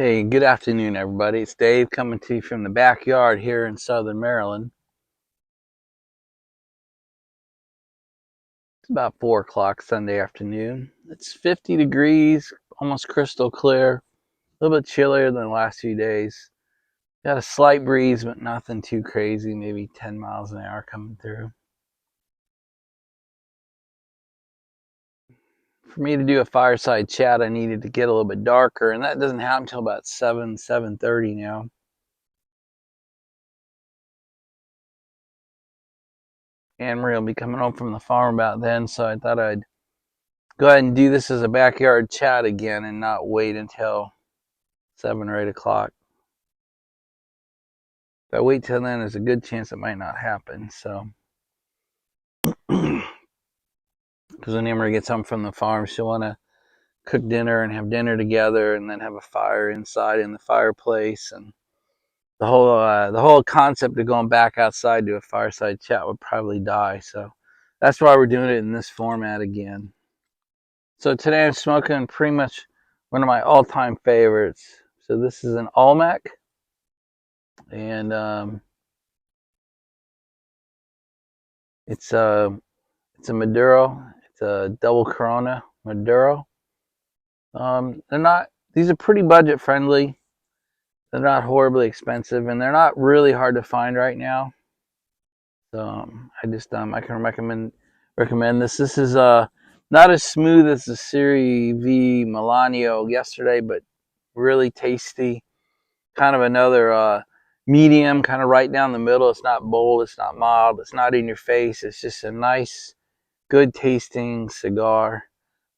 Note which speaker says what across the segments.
Speaker 1: Hey, good afternoon, everybody. It's Dave coming to you from the backyard here in southern Maryland. It's about 4 o'clock Sunday afternoon. It's 50 degrees, almost crystal clear, a little bit chillier than the last few days. Got a slight breeze, but nothing too crazy, maybe 10 miles an hour coming through. For me to do a fireside chat, I needed to get a little bit darker, and that doesn't happen until about 7:30 now. Anne Marie will be coming home from the farm about then, so I thought I'd go ahead and do this as a backyard chat again and not wait until 7 or 8 o'clock. If I wait till then, there's a good chance it might not happen. So, because when Emery gets home from the farm, she'll want to cook dinner and have dinner together, and then have a fire inside in the fireplace, and the whole concept of going back outside to a fireside chat would probably die. So that's why we're doing it in this format again. So today I'm smoking pretty much one of my all-time favorites. So this is an Olmec, and it's a Maduro. It's a double Corona Maduro. They're not. These are pretty budget friendly. They're not horribly expensive, and they're not really hard to find right now. So I can recommend this. This is not as smooth as the Serie V Milanio yesterday, but really tasty. Kind of another medium, kind of right down the middle. It's not bold. It's not mild. It's not in your face. It's just a nice, good tasting cigar.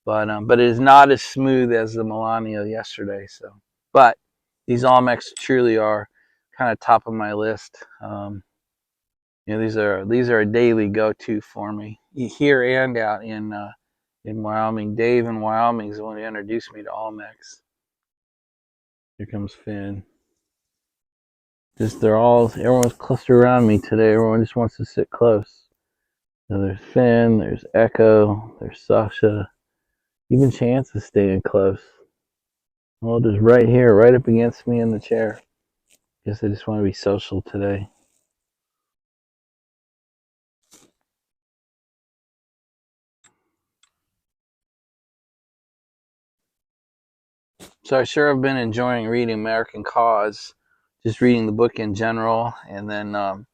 Speaker 1: But it is not as smooth as the Milanio yesterday. So, but these Olmecs truly are kind of top of my list. These are a daily go-to for me here and out in Wyoming. Dave in Wyoming is the one who introduced me to Olmecs. Here comes Finn. Everyone's clustered around me today. Everyone just wants to sit close. So there's Finn, there's Echo, there's Sasha. Even Chance is staying close. Well, just right here, right up against me in the chair. Guess I just want to be social today. So I sure have been enjoying reading American Cause, just reading the book in general, and then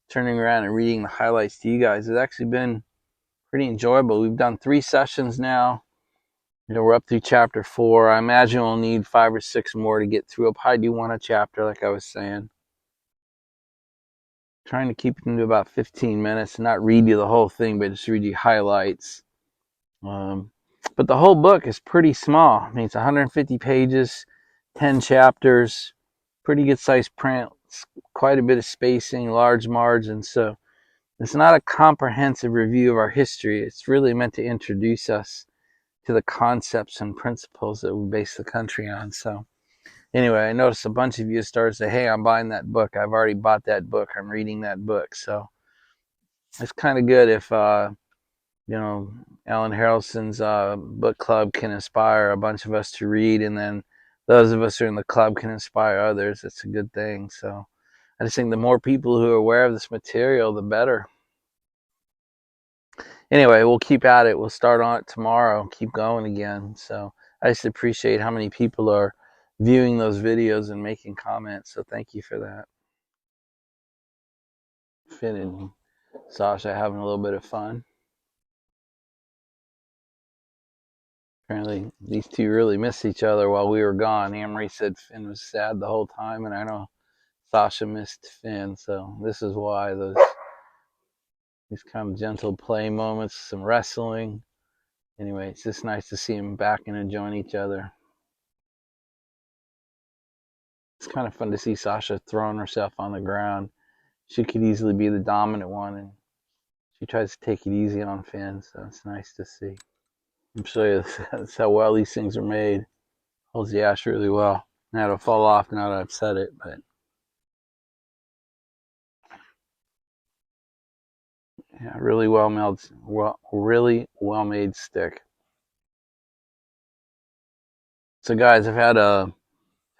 Speaker 1: turning around and reading the highlights to you guys. It's actually been pretty enjoyable. We've done 3 sessions now. We're up through chapter 4. I imagine we'll need 5 or 6 more to get through. I'll probably do one a chapter, like I was saying. Trying to keep it into about 15 minutes and not read you the whole thing, but just read you highlights. But the whole book is pretty small. I mean, it's 150 pages, 10 chapters, pretty good sized print, quite a bit of spacing, large margins. So it's not a comprehensive review of our history. It's really meant to introduce us to the concepts and principles that we base the country on. So anyway, I noticed a bunch of you started to say, hey, I'm buying that book. I've already bought that book. I'm reading that book. So it's kind of good if Alan Harrelson's book club can inspire a bunch of us to read, and then those of us who are in the club can inspire others. It's a good thing. So I just think the more people who are aware of this material, the better. Anyway, we'll keep at it. We'll start on it tomorrow. Keep going again. So I just appreciate how many people are viewing those videos and making comments. So thank you for that. Finn and Sasha having a little bit of fun. Apparently, these two really missed each other while we were gone. Amory said Finn was sad the whole time, and I know Sasha missed Finn. So this is why these kind of gentle play moments, some wrestling. Anyway, it's just nice to see them back and enjoying each other. It's kind of fun to see Sasha throwing herself on the ground. She could easily be the dominant one, and she tries to take it easy on Finn. So it's nice to see. I'm sure you that's how well these things are made. Holds the ash really well. Now it'll fall off now that I've said it, but yeah, really really well made stick. So guys, I've had a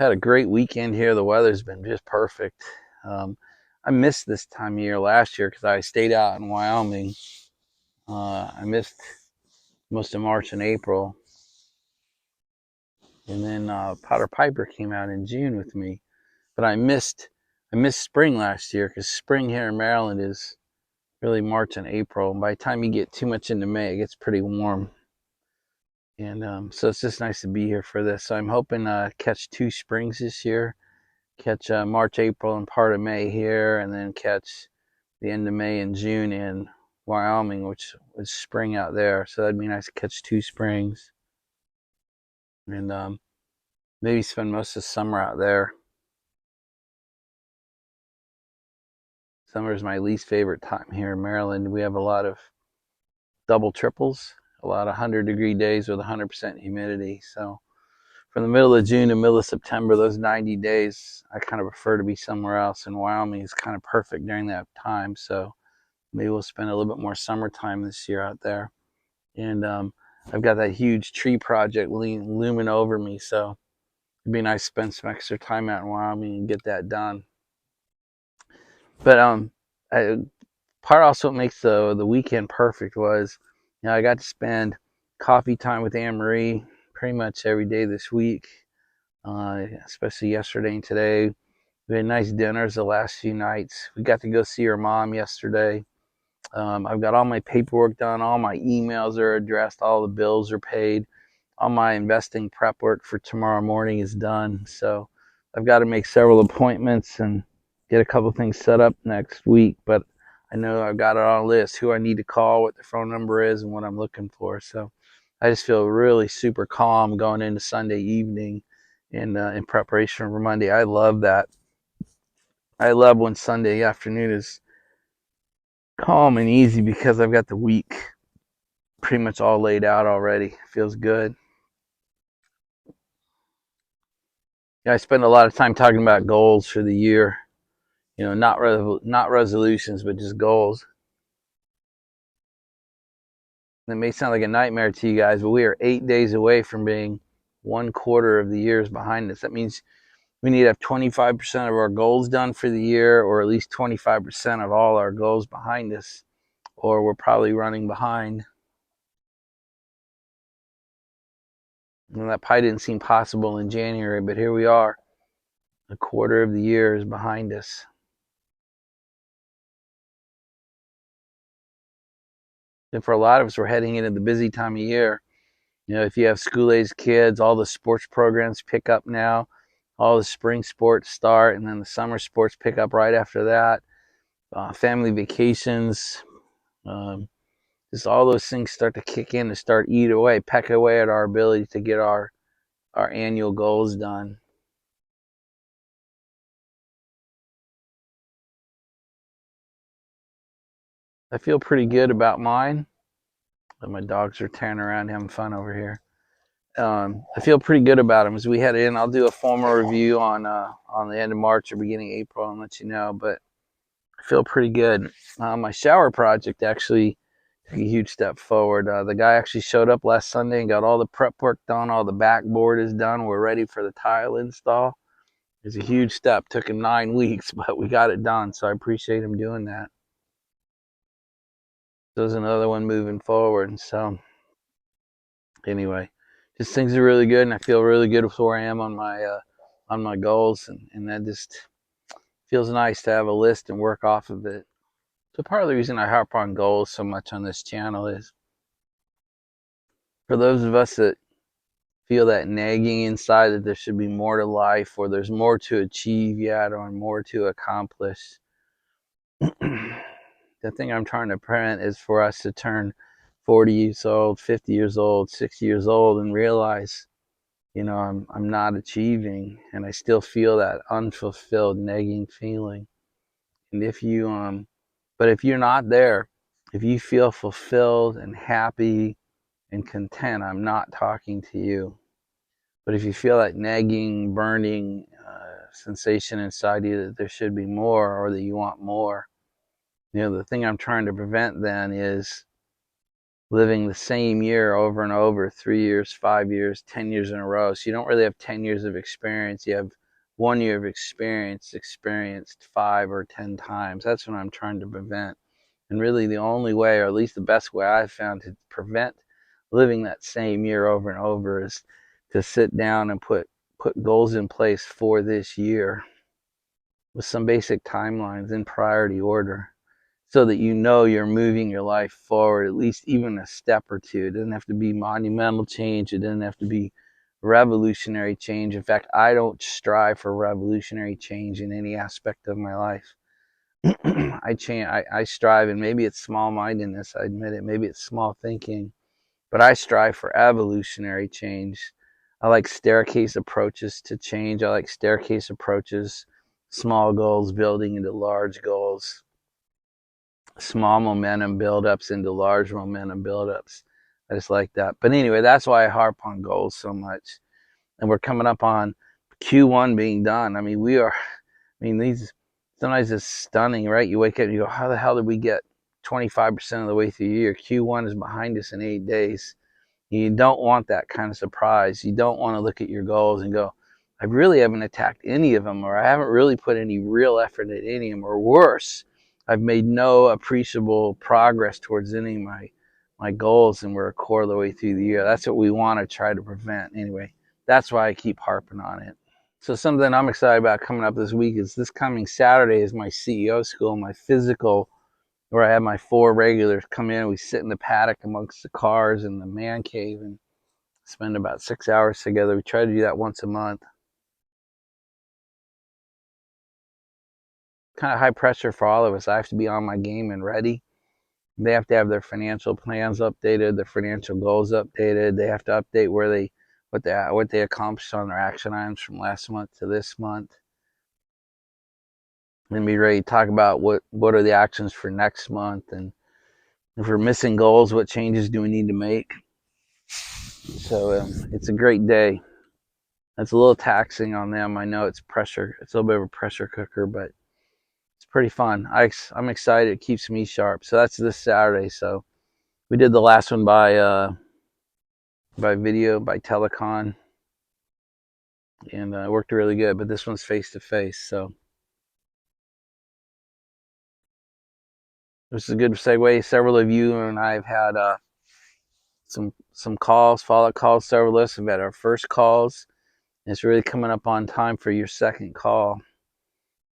Speaker 1: Had a great weekend here. The weather's been just perfect. Um, I missed this time of year last year because I stayed out in Wyoming. I missed most of March and April, and then Powder Piper came out in June with me. But I missed spring last year because spring here in Maryland is really March and April. And by the time you get too much into May, it gets pretty warm. And so it's just nice to be here for this. So I'm hoping catch two springs this year. Catch March, April, and part of May here, and then catch the end of May and June in Wyoming, which was spring out there. So that'd be nice to catch two springs, and maybe spend most of the summer out there. Summer is my least favorite time here in Maryland. We have a lot of double triples, a lot of 100-degree days with 100% humidity. So from the middle of June to middle of September, those 90 days, I kind of prefer to be somewhere else. And Wyoming is kind of perfect during that time. So maybe we'll spend a little bit more summertime this year out there. And I've got that huge tree project looming over me. So it'd be nice to spend some extra time out in Wyoming and get that done. But part also what makes the weekend perfect was, I got to spend coffee time with Anne Marie pretty much every day this week, especially yesterday and today. We had nice dinners the last few nights. We got to go see her mom yesterday. I've got all my paperwork done, all my emails are addressed, all the bills are paid, all my investing prep work for tomorrow morning is done. So I've got to make several appointments and get a couple things set up next week. But I know I've got it on a list, who I need to call, what the phone number is, and what I'm looking for. So I just feel really super calm going into Sunday evening in preparation for Monday. I love that. I love when Sunday afternoon is calm and easy because I've got the week pretty much all laid out already. Feels good. Yeah, I spend a lot of time talking about goals for the year. Not resolutions, but just goals. It may sound like a nightmare to you guys, but we are 8 days away from being 1/4 of the years behind us. That means we need to have 25% of our goals done for the year, or at least 25% of all our goals behind us, or we're probably running behind. And that probably didn't seem possible in January, but here we are. 1/4 of the year is behind us. And for a lot of us, we're heading into the busy time of year. If you have school-aged kids, all the sports programs pick up now. All the spring sports start, and then the summer sports pick up right after that. Family vacations, just all those things start to kick in and start peck away at our ability to get our annual goals done. I feel pretty good about mine. My dogs are tearing around having fun over here. I feel pretty good about them as we head in. I'll do a formal review on the end of March or beginning of April and let you know. But I feel pretty good. My shower project actually took a huge step forward. The guy actually showed up last Sunday and got all the prep work done. All the backboard is done. We're ready for the tile install. It's a huge step. Took him 9 weeks, but we got it done. So I appreciate him doing that. There's another one moving forward. So anyway, just things are really good, and I feel really good with where I am on my goals, and that just feels nice to have a list and work off of it. So part of the reason I harp on goals so much on this channel is for those of us that feel that nagging inside that there should be more to life, or there's more to achieve yet, or more to accomplish. The thing I'm trying to prevent is for us to turn 40 years old, 50 years old, 60 years old and realize, I'm not achieving, and I still feel that unfulfilled nagging feeling. And but if you're not there, if you feel fulfilled and happy and content, I'm not talking to you. But if you feel that nagging, burning sensation inside you that there should be more, or that you want more, the thing I'm trying to prevent then is living the same year over and over, 3 years, 5 years, 10 years in a row. So you don't really have 10 years of experience. You have 1 year of experience, experienced 5 or 10 times. That's what I'm trying to prevent. And really the only way, or at least the best way I've found to prevent living that same year over and over, is to sit down and put goals in place for this year with some basic timelines in priority order, so that you know you're moving your life forward at least even a step or two. It doesn't have to be monumental change. It doesn't have to be revolutionary change. In fact, I don't strive for revolutionary change in any aspect of my life. I strive, and maybe it's small-mindedness, I admit it, maybe it's small thinking, but I strive for evolutionary change. I like staircase approaches to change. I like staircase approaches, small goals building into large goals, small momentum buildups into large momentum buildups. I just like that. But anyway, that's why I harp on goals so much. And we're coming up on Q1 being done. I mean, these, sometimes it's stunning, right? You wake up and you go, how the hell did we get 25% of the way through the year? Q1 is behind us in 8 days. You don't want that kind of surprise. You don't want to look at your goals and go, I really haven't attacked any of them, or I haven't really put any real effort at any of them, or worse, I've made no appreciable progress towards any of my goals, and we're a quarter of the way through the year. That's what we want to try to prevent. Anyway, that's why I keep harping on it. So something I'm excited about coming up this week is this coming Saturday is my CEO school, my physical, where I have my 4 regulars come in. We sit in the paddock amongst the cars in the man cave and spend about 6 hours together. We try to do that once a month. Kind of high pressure for all of us. I have to be on my game and ready. They have to have their financial plans updated, their financial goals updated. They have to update what they accomplished on their action items from last month to this month. And be ready to talk about what are the actions for next month, and if we're missing goals, what changes do we need to make? So it's a great day. It's a little taxing on them. I know it's pressure. It's a little bit of a pressure cooker, but it's pretty fun. I'm excited. It keeps me sharp. So that's this Saturday. So we did the last one by video, by telecon, and it worked really good. But this one's face to face. So this is a good segue. Several of you and I have had some calls, follow-up calls. Several of us have had our first calls. And it's really coming up on time for your second call.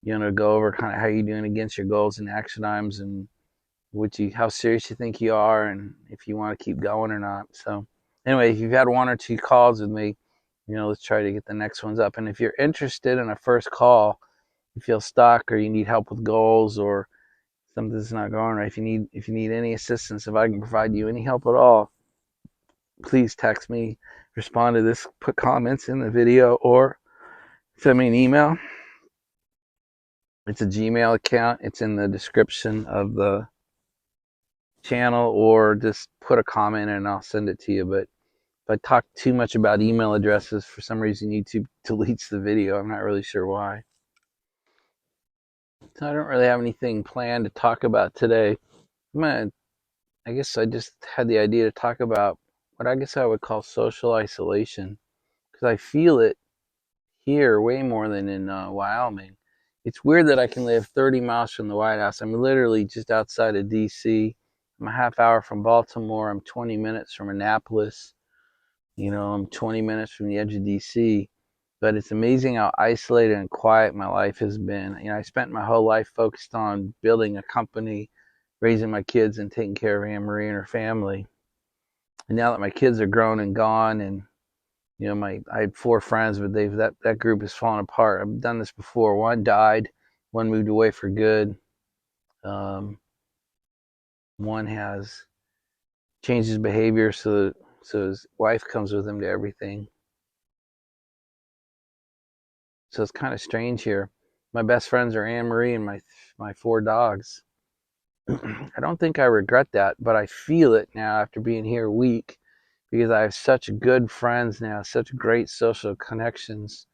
Speaker 1: Go over kind of how you're doing against your goals and action items, and how serious you think you are, and if you want to keep going or not. So anyway, if you've had 1 or 2 calls with me, let's try to get the next ones up. And if you're interested in a first call, you feel stuck, or you need help with goals, or something's not going right, if you need any assistance, if I can provide you any help at all, please text me, respond to this, put comments in the video, or send me an email. It's a Gmail account. It's in the description of the channel, or just put a comment and I'll send it to you. But if I talk too much about email addresses, for some reason YouTube deletes the video. I'm not really sure why. So I don't really have anything planned to talk about today. I guess I just had the idea to talk about what I guess I would call social isolation, because I feel it here way more than in Wyoming. It's weird that I can live 30 miles from the White House. I'm literally just outside of DC. I'm a half hour from Baltimore. I'm 20 minutes from Annapolis. I'm 20 minutes from the edge of DC. But it's amazing how isolated and quiet my life has been. I spent my whole life focused on building a company, raising my kids, and taking care of Anne Marie and her family. And now that my kids are grown and gone, and I had 4 friends, but that group has fallen apart. I've done this before. One died, one moved away for good. One has changed his behavior so his wife comes with him to everything. So it's kind of strange here. My best friends are Anne Marie and my 4 dogs. I don't think I regret that, but I feel it now after being here a week, because I have such good friends now, such great social connections,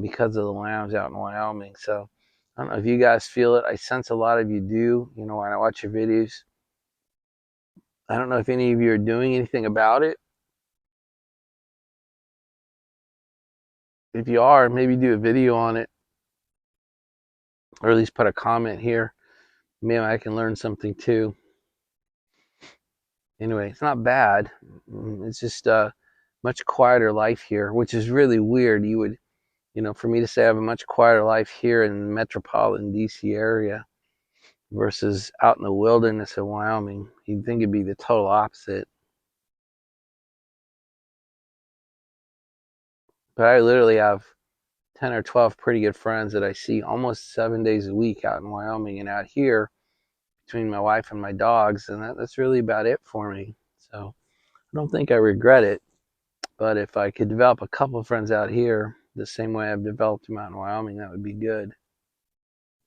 Speaker 1: because of the lambs out in Wyoming. So I don't know if you guys feel it. I sense a lot of you do. When I watch your videos, I don't know if any of you are doing anything about it. If you are, maybe do a video on it, or at least put a comment here. Maybe I can learn something too. Anyway, it's not bad. It's just a much quieter life here, which is really weird. For me to say I have a much quieter life here in the metropolitan DC area versus out in the wilderness of Wyoming, you'd think it'd be the total opposite. But I literally have 10 or 12 pretty good friends that I see almost 7 days a week out in Wyoming, and out here between my wife and my dogs, and that's really about it for me. So I don't think I regret it. But if I could develop a couple of friends out here the same way I've developed them out in Wyoming, that would be good.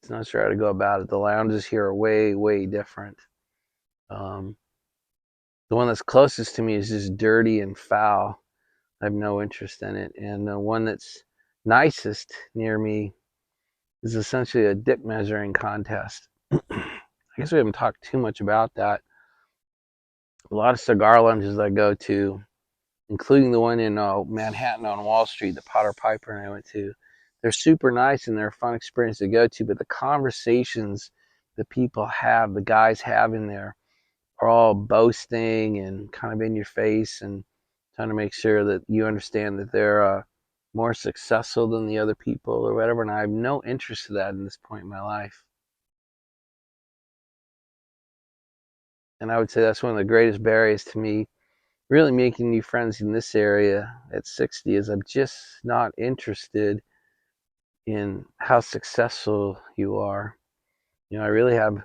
Speaker 1: It's not sure how to go about it. The lounges here are way, way different. Um, the one that's closest to me is just dirty and foul. I have no interest in it. And the one that's nicest near me is essentially a dick measuring contest. I guess we haven't talked too much about that. A lot of cigar lounges I go to, including the one in Manhattan on Wall Street, the Potter Piper and I went to, they're super nice and they're a fun experience to go to, but the conversations that people have, the guys have in there, are all boasting and kind of in your face and trying to make sure that you understand that they're more successful than the other people or whatever. And I have no interest in that in this point in my life. And I would say that's one of the greatest barriers to me really making new friends in this area at 60 is I'm just not interested in how successful you are. I really have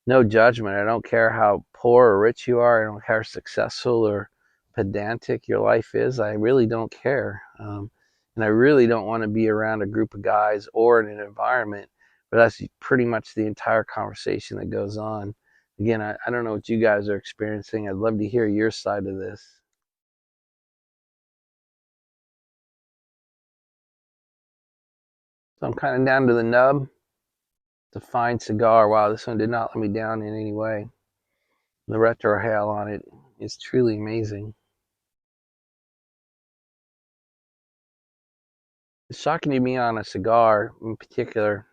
Speaker 1: no judgment. I don't care how poor or rich you are. I don't care how successful or pedantic your life is. I really don't care. And I really don't want to be around a group of guys or in an environment where that's pretty much the entire conversation that goes on. Again, I don't know what you guys are experiencing. I'd love to hear your side of this. So I'm kind of down to the nub. It's a fine cigar. Wow, this one did not let me down in any way. The retrohale on it is truly amazing. It's shocking to me on a cigar in particular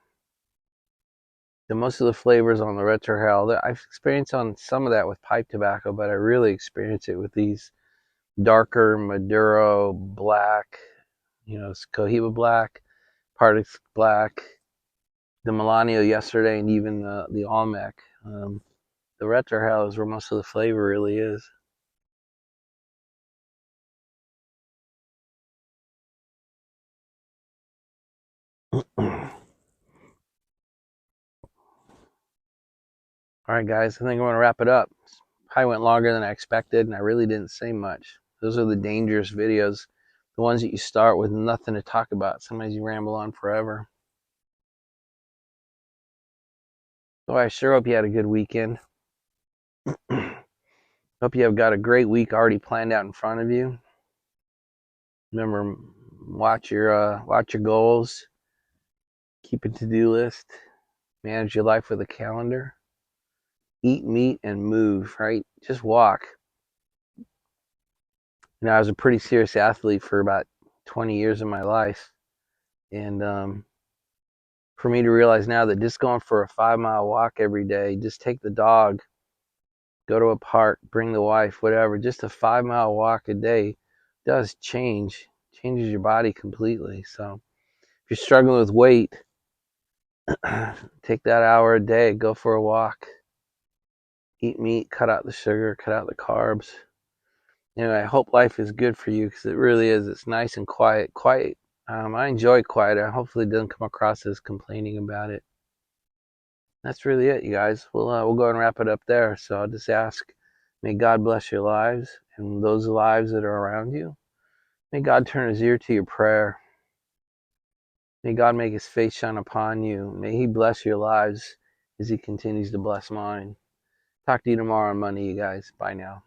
Speaker 1: that most of the flavors on the retrohale, I've experienced on some of that with pipe tobacco, but I really experience it with these darker Maduro black, Cohiba black, Pardix black, the Melanio yesterday, and even the Olmec. The retrohale is where most of the flavor really is. All right, guys, I think I'm going to wrap it up. Probably went longer than I expected, and I really didn't say much. Those are the dangerous videos, the ones that you start with nothing to talk about. Sometimes you ramble on forever. So I sure hope you had a good weekend. Hope you have got a great week already planned out in front of you. Remember, watch your goals, keep a to-do list, manage your life with a calendar, eat meat and move. Right, just walk. I was a pretty serious athlete for about 20 years of my life. And for me to realize now that just going for a 5 mile walk every day, just take the dog, go to a park, bring the wife, whatever, just a 5 mile walk a day does changes your body completely. So if you're struggling with weight, take that hour a day, go for a walk, eat meat, cut out the sugar, cut out the carbs. I hope life is good for you because it really is. It's nice and quiet. Quiet. I enjoy quiet. Hopefully, it doesn't come across as complaining about it. That's really it, you guys. We'll go and wrap it up there. So I'll just ask, may God bless your lives and those lives that are around you. May God turn his ear to your prayer. May God make his face shine upon you. May he bless your lives as he continues to bless mine. Talk to you tomorrow on Monday, you guys. Bye now.